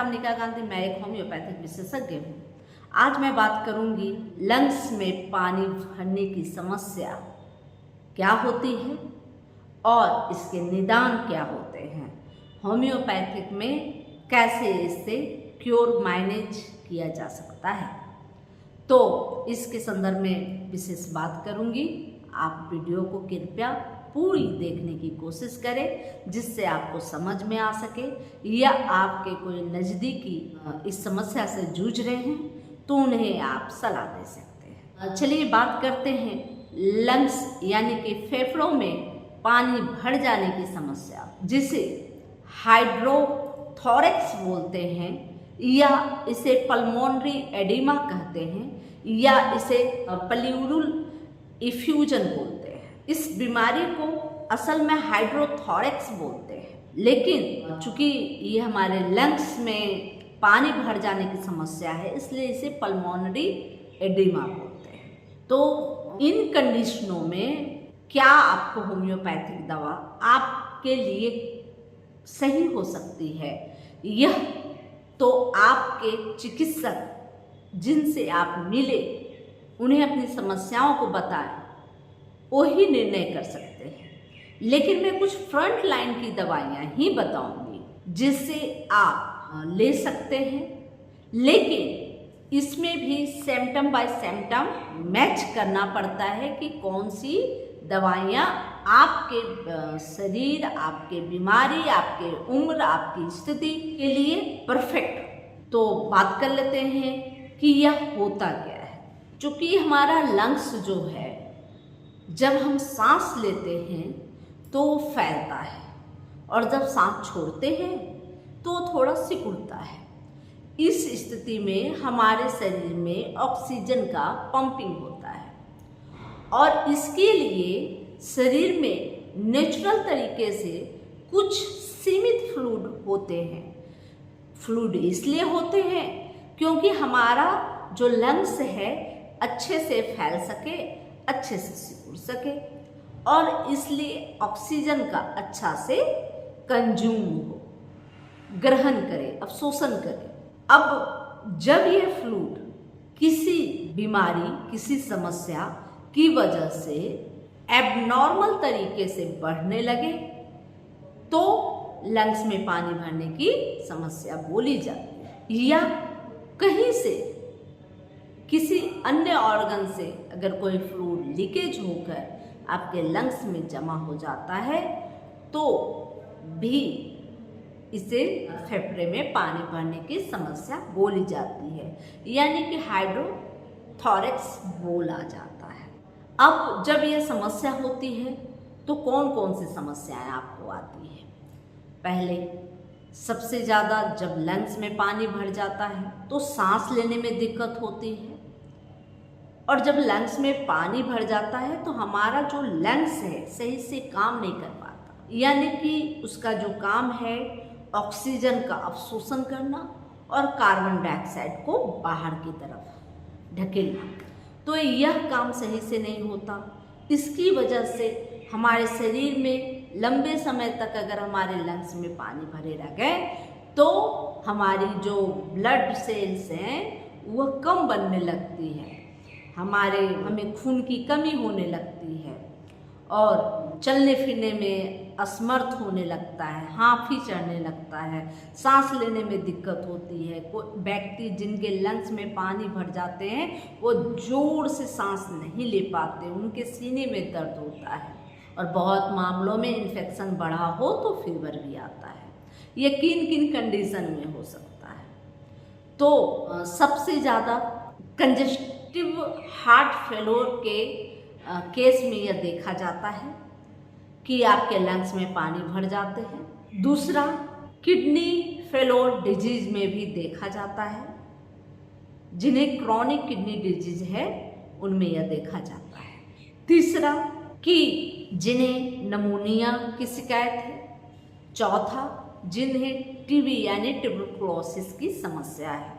नाम निका गांधी, मैं एक होम्योपैथिक विशेषज्ञ हूँ। आज मैं बात करूँगी लंग्स में पानी भरने की समस्या क्या होती है और इसके निदान क्या होते हैं, होम्योपैथिक में कैसे इससे क्योर मैनेज किया जा सकता है, तो इसके संदर्भ में विशेष बात करूँगी। आप वीडियो को कृपया पूरी देखने की कोशिश करें जिससे आपको समझ में आ सके, या आपके कोई नज़दीकी इस समस्या से जूझ रहे हैं तो उन्हें आप सलाह दे सकते हैं। चलिए बात करते हैं लंग्स यानी कि फेफड़ों में पानी भर जाने की समस्या, जिसे हाइड्रोथोरैक्स बोलते हैं, या इसे पल्मोनरी एडिमा कहते हैं, या इसे प्लूरल इफ्यूजन बोलते हैं। इस बीमारी को असल में हाइड्रोथोरैक्स बोलते हैं, लेकिन चूंकि ये हमारे लंग्स में पानी भर जाने की समस्या है इसलिए इसे पल्मोनरी एडिमा बोलते हैं। तो इन कंडीशनों में क्या आपको होम्योपैथिक दवा आपके लिए सही हो सकती है, यह तो आपके चिकित्सक जिनसे आप मिले उन्हें अपनी समस्याओं को बताएं, वही निर्णय कर सकते हैं। लेकिन मैं कुछ फ्रंट लाइन की दवाइयाँ ही बताऊंगी जिससे आप ले सकते हैं, लेकिन इसमें भी सिम्टम बाय सिम्टम मैच करना पड़ता है कि कौन सी दवाइयाँ आपके शरीर, आपके बीमारी, आपके उम्र, आपकी स्थिति के लिए परफेक्ट। तो बात कर लेते हैं कि यह होता क्या है। चूँकि हमारा लंग्स जो है, जब हम सांस लेते हैं तो फैलता है और जब सांस छोड़ते हैं तो थोड़ा सिकुड़ता है। इस स्थिति में हमारे शरीर में ऑक्सीजन का पंपिंग होता है और इसके लिए शरीर में नेचुरल तरीके से कुछ सीमित फ्लूइड होते हैं। फ्लूइड इसलिए होते हैं क्योंकि हमारा जो लंग्स है अच्छे से फैल सके, अच्छे से सिकुड़ सके और इसलिए ऑक्सीजन का अच्छा से कंज्यूम हो, ग्रहण करे, अवशोषण करे। अब जब यह फ्लूइड किसी बीमारी, किसी समस्या की वजह से एबनॉर्मल तरीके से बढ़ने लगे तो लंग्स में पानी भरने की समस्या बोली जाती है। या कहीं से किसी अन्य ऑर्गन से अगर कोई फ्लूइड लीकेज होकर आपके लंग्स में जमा हो जाता है तो भी इसे फेफड़े में पानी भरने की समस्या बोली जाती है, यानी कि हाइड्रोथोरैक्स बोला जाता है। अब जब यह समस्या होती है तो कौन कौन सी समस्याएं आपको आती हैं? पहले सबसे ज़्यादा जब लंग्स में पानी भर जाता है तो सांस लेने में दिक्कत होती है, और जब लंग्स में पानी भर जाता है तो हमारा जो लंग्स है सही से काम नहीं कर पाता, यानी कि उसका जो काम है ऑक्सीजन का अवशोषण करना और कार्बन डाइऑक्साइड को बाहर की तरफ ढकेलना, तो यह काम सही से नहीं होता। इसकी वजह से हमारे शरीर में लंबे समय तक अगर हमारे लंग्स में पानी भरे रह गए तो हमारी जो ब्लड सेल्स हैं वह कम बनने लगती है, हमें खून की कमी होने लगती है और चलने फिरने में असमर्थ होने लगता है, हाँफी चढ़ने लगता है, सांस लेने में दिक्कत होती है। कोई व्यक्ति जिनके लंग्स में पानी भर जाते हैं वो जोर से सांस नहीं ले पाते, उनके सीने में दर्द होता है और बहुत मामलों में इन्फेक्शन बढ़ा हो तो फीवर भी आता है। ये किन किन कंडीशन में हो सकता है? तो सबसे ज़्यादा कंजेस्टिव हार्ट फेलोर के केस में यह देखा जाता है कि आपके लंग्स में पानी भर जाते हैं। दूसरा, किडनी फेलोर डिजीज में भी देखा जाता है, जिन्हें क्रॉनिक किडनी डिजीज है उनमें यह देखा जाता है। तीसरा, कि जिन्हें नमूनिया की शिकायत है। चौथा, जिन्हें टीबी यानी ट्यूबरकुलोसिस की समस्या है।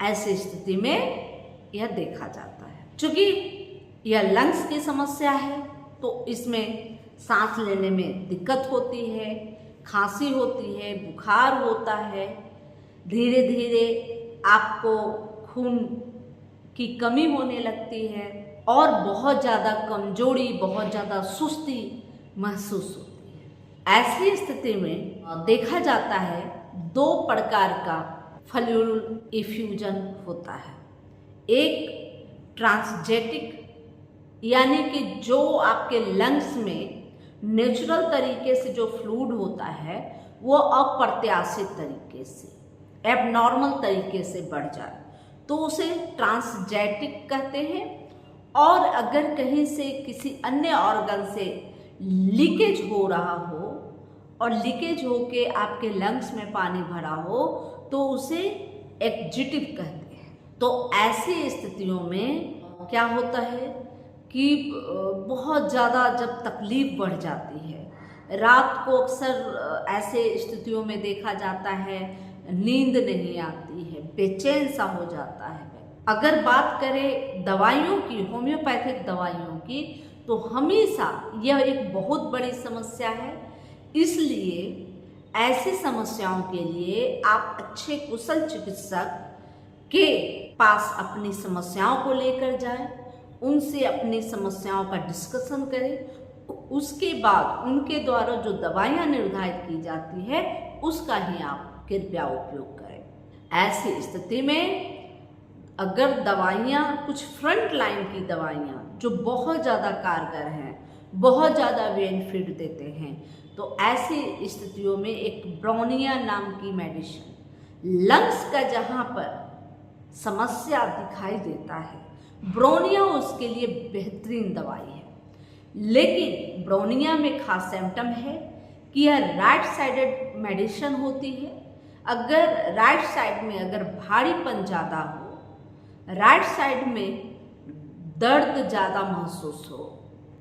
ऐसी स्थिति में यह देखा जाता है। चूँकि यह लंग्स की समस्या है तो इसमें सांस लेने में दिक्कत होती है, खांसी होती है, बुखार होता है, धीरे धीरे आपको खून की कमी होने लगती है और बहुत ज़्यादा कमजोरी, बहुत ज़्यादा सुस्ती महसूस होती है। ऐसी स्थिति में देखा जाता है 2 प्रकार का प्लूरल इफ्यूजन होता है। एक ट्रांसजेटिक, यानी कि जो आपके लंग्स में नेचुरल तरीके से जो फ्लूइड होता है वो अप्रत्याशित तरीके से, एबनॉर्मल तरीके से बढ़ जाए तो उसे ट्रांसजेटिक कहते हैं। और अगर कहीं से किसी अन्य ऑर्गन से लीकेज हो रहा हो और लीकेज होके आपके लंग्स में पानी भरा हो तो उसे एक्जिटिव कहते हैं। तो ऐसी स्थितियों में क्या होता है कि बहुत ज़्यादा जब तकलीफ बढ़ जाती है, रात को अक्सर ऐसे स्थितियों में देखा जाता है नींद नहीं आती है, बेचैन सा हो जाता है। अगर बात करें दवाइयों की, होम्योपैथिक दवाइयों की, तो हमेशा यह एक बहुत बड़ी समस्या है। इसलिए ऐसी समस्याओं के लिए आप अच्छे कुशल चिकित्सक के पास अपनी समस्याओं को लेकर जाएं, उनसे अपनी समस्याओं का डिस्कशन करें, उसके बाद उनके द्वारा जो दवाइयाँ निर्धारित की जाती है उसका ही आप कृपया उपयोग करें। ऐसी स्थिति में अगर दवाइयाँ, कुछ फ्रंट लाइन की दवाइयाँ जो बहुत ज़्यादा कारगर हैं, बहुत ज़्यादा बेनिफिट देते हैं, तो ऐसी स्थितियों में एक ब्रोनिया नाम की मेडिसिन, लंग्स का जहाँ पर समस्या दिखाई देता है, ब्रोनिया उसके लिए बेहतरीन दवाई है। लेकिन ब्रोनिया में खास सिम्टम है कि यह राइट साइडेड मेडिसिन होती है। अगर राइट साइड में अगर भारीपन ज़्यादा हो, राइट साइड में दर्द ज़्यादा महसूस हो,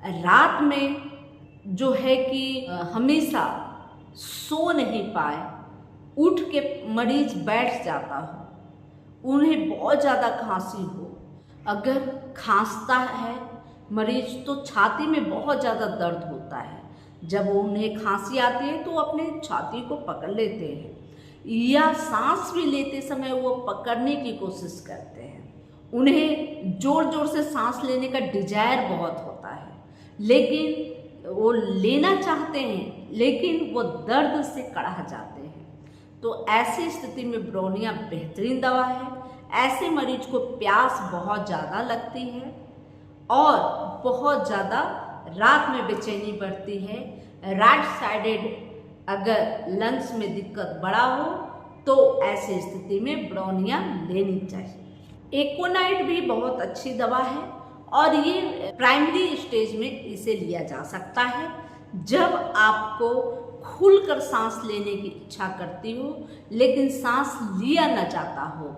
रात में जो है कि हमेशा सो नहीं पाए, उठ के मरीज बैठ जाता हो, उन्हें बहुत ज़्यादा खांसी हो, अगर खांसता है मरीज तो छाती में बहुत ज़्यादा दर्द होता है, जब उन्हें खांसी आती है तो अपने छाती को पकड़ लेते हैं या सांस भी लेते समय वो पकड़ने की कोशिश करते हैं। उन्हें ज़ोर ज़ोर से सांस लेने का डिजायर बहुत होता है, लेकिन वो लेना चाहते हैं लेकिन वो दर्द से कड़ा जाते हैं। तो ऐसी स्थिति में ब्रोनिया बेहतरीन दवा है। ऐसे मरीज को प्यास बहुत ज़्यादा लगती है और बहुत ज़्यादा रात में बेचैनी बढ़ती है। राइट साइडेड अगर लंग्स में दिक्कत बड़ा हो तो ऐसी स्थिति में ब्रोनिया लेनी चाहिए। एकोनाइट भी बहुत अच्छी दवा है और ये प्राइमरी स्टेज में इसे लिया जा सकता है जब आपको खुलकर सांस लेने की इच्छा करती हो लेकिन सांस लिया न जाता हो,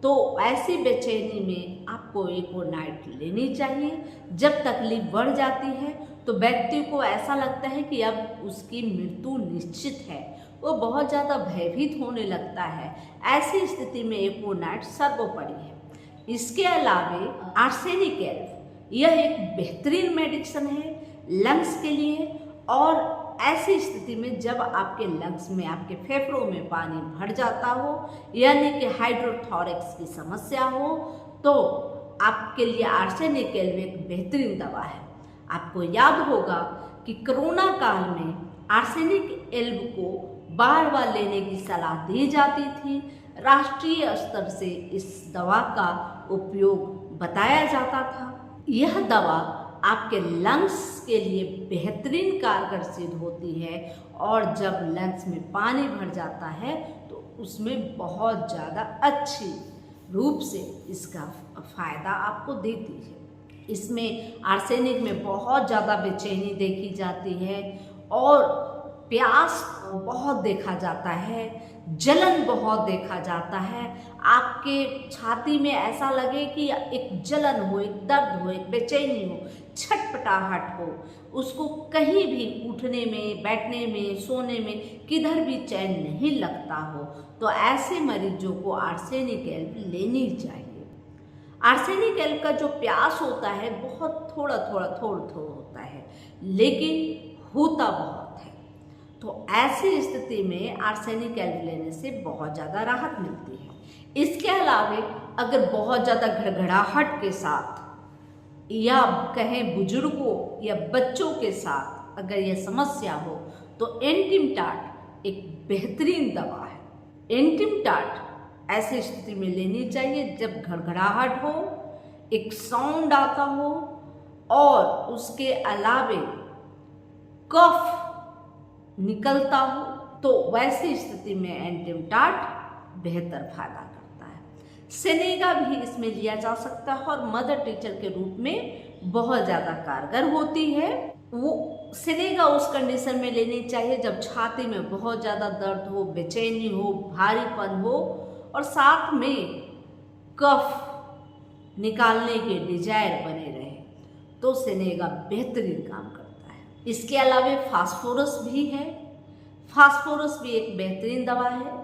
तो ऐसी बेचैनी में आपको एकोनाइट लेनी चाहिए। जब तकलीफ बढ़ जाती है तो व्यक्ति को ऐसा लगता है कि अब उसकी मृत्यु निश्चित है, वो बहुत ज़्यादा भयभीत होने लगता है। ऐसी स्थिति में एकोनाइट सर्वोपरि है। इसके अलावा आर्सेनिक एल्फ, यह एक बेहतरीन मेडिसिन है लंग्स के लिए। और ऐसी स्थिति में जब आपके लंग्स में, आपके फेफड़ों में पानी भर जाता हो यानी कि हाइड्रोथोरैक्स की समस्या हो, तो आपके लिए आर्सेनिक एल्फ एक बेहतरीन दवा है। आपको याद होगा कि कोरोना काल में आर्सेनिक एल्फ को बार बार लेने की सलाह दी जाती थी। राष्ट्रीय स्तर से इस दवा का उपयोग बताया जाता था। यह दवा आपके लंग्स के लिए बेहतरीन कारगर सिद्ध होती है और जब लंग्स में पानी भर जाता है तो उसमें बहुत ज़्यादा अच्छी रूप से इसका फ़ायदा आपको देती है। इसमें आर्सेनिक में बहुत ज़्यादा बेचैनी देखी जाती है और प्यास बहुत देखा जाता है, जलन बहुत देखा जाता है। आपके छाती में ऐसा लगे कि एक जलन हो, एक दर्द हो, एक बेचैनी हो, छटपटाहट हो, उसको कहीं भी उठने में, बैठने में, सोने में किधर भी चैन नहीं लगता हो, तो ऐसे मरीजों को आर्सेनिक एल्फ लेनी चाहिए। आर्सेनिक एल्फ का जो प्यास होता है बहुत थोड़ा थोड़ा होता है, लेकिन होता बहुत है। तो ऐसी स्थिति में आर्सेनिक एल्ब लेने से बहुत ज़्यादा राहत मिलती है। इसके अलावा अगर बहुत ज़्यादा घड़घड़ाहट के साथ या कहें बुजुर्गों या बच्चों के साथ अगर यह समस्या हो तो एंटिमटाट एक बेहतरीन दवा है। एंटिमटाट ऐसी स्थिति में लेनी चाहिए जब घड़घड़ाहट हो, एक साउंड आता हो और उसके अलावे कफ निकलता हो, तो वैसी स्थिति में एंटिमटाट बेहतर फायदा करता है। सेनेगा भी इसमें लिया जा सकता है और मदर टीचर के रूप में बहुत ज़्यादा कारगर होती है। वो सेनेगा उस कंडीशन में लेनी चाहिए जब छाती में बहुत ज़्यादा दर्द हो, बेचैनी हो, भारीपन हो और साथ में कफ निकालने के डिजायर बने रहे, तो सेनेगा बेहतरीन काम करता है। इसके अलावा फास्फोरस भी है। फास्फोरस भी एक बेहतरीन दवा है।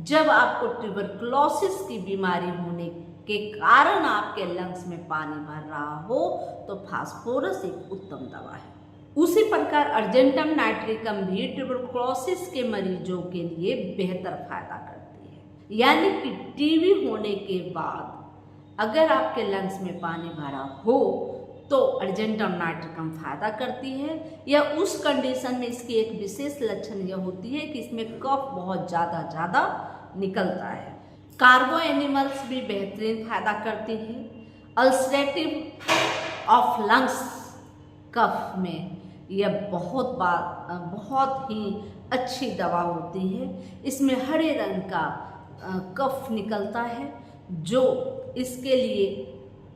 जब आपको ट्यूबरकुलोसिस की बीमारी होने के कारण आपके लंग्स में पानी भर रहा हो तो फास्फोरस एक उत्तम दवा है। उसी प्रकार अर्जेंटम नाइट्रिकम भी ट्यूबरकुलोसिस के मरीजों के लिए बेहतर फायदा करती है। यानी कि टीबी होने के बाद अगर आपके लंग्स में पानी भरा हो तो अर्जेंटम नाइट्रिकम फायदा करती है। या उस कंडीशन में इसकी एक विशेष लक्षण यह होती है कि इसमें कफ बहुत ज़्यादा निकलता है। कार्बो एनिमल्स भी बेहतरीन फायदा करती है। अल्सरेटिव ऑफ लंग्स कफ में यह बहुत ही अच्छी दवा होती है। इसमें हरे रंग का कफ निकलता है जो इसके लिए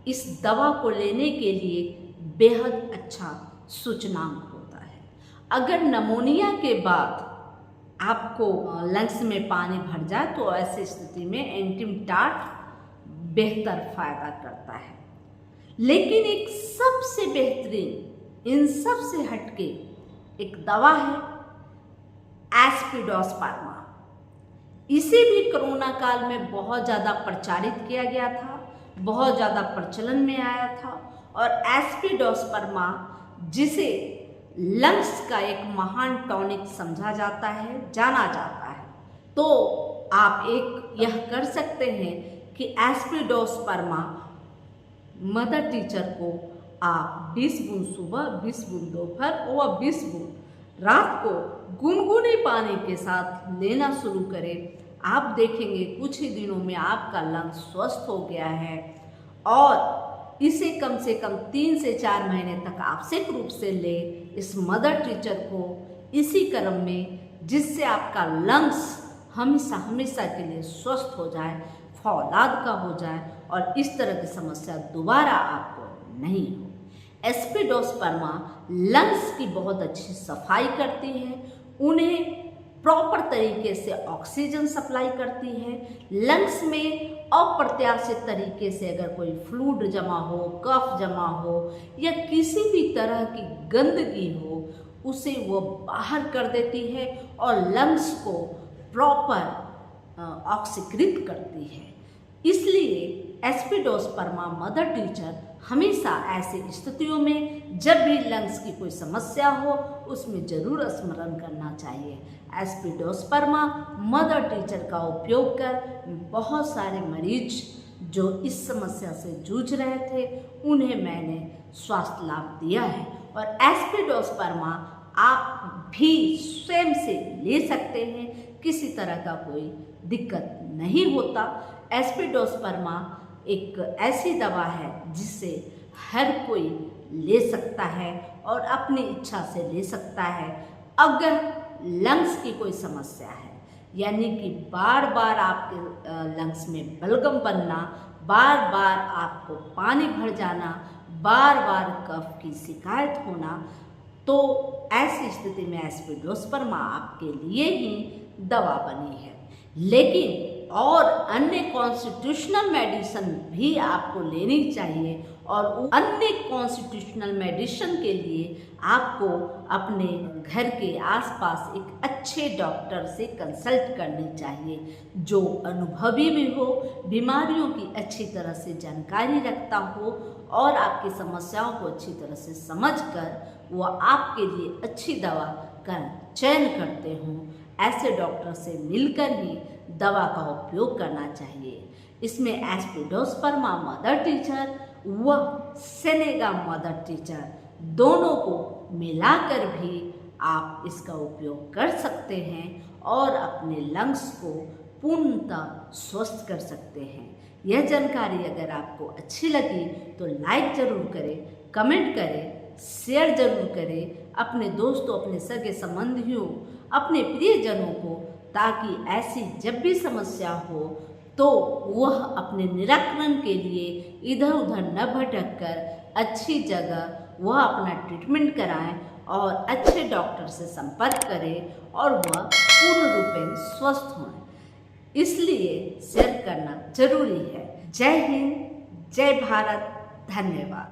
इस दवा को लेने के लिए बेहद अच्छा सूचनांक होता है। अगर नमोनिया के बाद आपको लंग्स में पानी भर जाए तो ऐसी स्थिति में एंटिमटाट बेहतर फायदा करता है। लेकिन एक सबसे बेहतरीन, इन सब से हटके एक दवा है एस्पिडोस्पर्मा। इसे भी कोरोना काल में बहुत ज़्यादा प्रचारित किया गया था, बहुत ज़्यादा प्रचलन में आया था। और एस्पिडोस्पर्मा जिसे लंग्स का एक महान टॉनिक समझा जाता है, जाना जाता है, तो आप एक यह कर सकते हैं कि एस्पिडोस्पर्मा मदर टीचर को आप 20 बूंद सुबह, 20 बूंद दोपहर और 20 बूंद रात को गुनगुने पानी के साथ लेना शुरू करें। आप देखेंगे कुछ ही दिनों में आपका लंग्स स्वस्थ हो गया है और इसे कम से कम 3 से 4 महीने तक आवश्यक रूप से ले इस मदर टीचर को इसी क्रम में, जिससे आपका लंग्स हमेशा के लिए स्वस्थ हो जाए, फौलाद का हो जाए और इस तरह की समस्या दोबारा आपको नहीं हो। एस्पिडोस्पर्मा लंग्स की बहुत अच्छी सफाई करती है, उन्हें प्रॉपर तरीके से ऑक्सीजन सप्लाई करती है। लंग्स में अप्रत्याशित तरीके से अगर कोई फ्लूइड जमा हो, कफ जमा हो या किसी भी तरह की गंदगी हो, उसे वो बाहर कर देती है और लंग्स को प्रॉपर ऑक्सीकृत करती है। इसलिए एस्पिडोस्पर्मा मदर टीचर हमेशा ऐसी स्थितियों में जब भी लंग्स की कोई समस्या हो उसमें जरूर स्मरण करना चाहिए। एस्पिडोस्पर्मा मदर टीचर का उपयोग कर बहुत सारे मरीज जो इस समस्या से जूझ रहे थे उन्हें मैंने स्वास्थ्य लाभ दिया है। और एस्पिडोस्पर्मा आप भी स्वयं से ले सकते हैं, किसी तरह का कोई दिक्कत नहीं होता। एस्पिडोस्पर्मा एक ऐसी दवा है जिसे हर कोई ले सकता है और अपनी इच्छा से ले सकता है। अगर लंग्स की कोई समस्या है, यानी कि बार बार आपके लंग्स में बलगम बनना, बार बार आपको पानी भर जाना, बार बार कफ की शिकायत होना, तो ऐसी स्थिति में एस्पिडोस्पर्मा आपके लिए ही दवा बनी है। लेकिन और अन्य कॉन्स्टिट्यूशनल मेडिसिन भी आपको लेनी चाहिए और अन्य कॉन्स्टिट्यूशनल मेडिसिन के लिए आपको अपने घर के आसपास एक अच्छे डॉक्टर से कंसल्ट करनी चाहिए, जो अनुभवी भी हो, बीमारियों की अच्छी तरह से जानकारी रखता हो और आपकी समस्याओं को अच्छी तरह से समझकर वह आपके लिए अच्छी दवा कर चयन करते हों, ऐसे डॉक्टर से मिलकर ही दवा का उपयोग करना चाहिए। इसमें एस्पिडोस्पर्मा मदर टीचर व सेनेगा मदर टीचर दोनों को मिलाकर भी आप इसका उपयोग कर सकते हैं और अपने लंग्स को पूर्णतः स्वस्थ कर सकते हैं। यह जानकारी अगर आपको अच्छी लगी तो लाइक ज़रूर करें, कमेंट करें, शेयर ज़रूर करें अपने दोस्तों, अपने सगे संबंधियों, अपने प्रियजनों को, ताकि ऐसी जब भी समस्या हो तो वह अपने निराकरण के लिए इधर उधर न भटक कर अच्छी जगह वह अपना ट्रीटमेंट कराएं और अच्छे डॉक्टर से संपर्क करें और वह पूर्ण रूपेण स्वस्थ हों। इसलिए शेयर करना जरूरी है। जय हिंद, जय भारत, धन्यवाद।